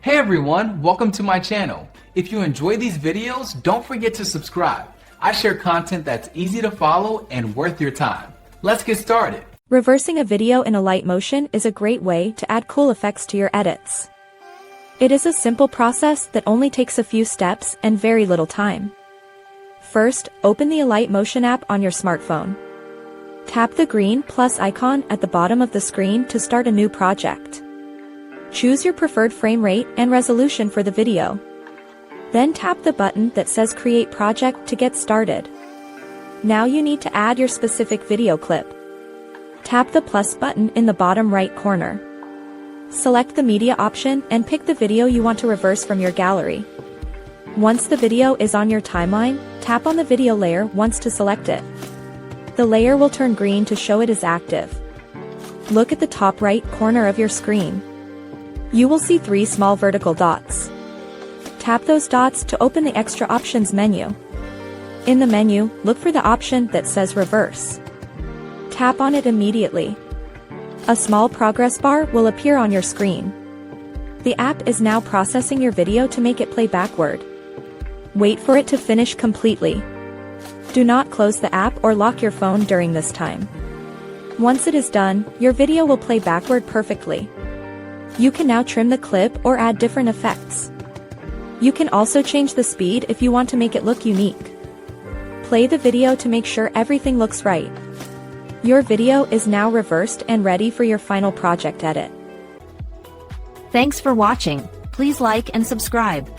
Hey everyone, welcome to my channel. If you enjoy these videos, don't forget to subscribe. I share content that's easy to follow and worth your time. Let's get started. Reversing a video in Alight Motion is a great way to add cool effects to your edits. It is a simple process that only takes a few steps and very little time. First, open the Alight Motion app on your smartphone. Tap the green plus icon at the bottom of the screen to start a new project. Choose your preferred frame rate and resolution for the video. Then tap the button that says Create Project to get started. Now you need to add your specific video clip. Tap the plus button in the bottom right corner. Select the media option and pick the video you want to reverse from your gallery. Once the video is on your timeline, tap on the video layer once to select it. The layer will turn green to show it is active. Look at the top right corner of your screen. You will see 3 small vertical dots. Tap those dots to open the Extra Options menu. In the menu, look for the option that says Reverse. Tap on it immediately. A small progress bar will appear on your screen. The app is now processing your video to make it play backward. Wait for it to finish completely. Do not close the app or lock your phone during this time. Once it is done, your video will play backward perfectly. You can now trim the clip or add different effects. You can also change the speed if you want to make it look unique. Play the video to make sure everything looks right. Your video is now reversed and ready for your final project edit. Thanks for watching. Please like and subscribe.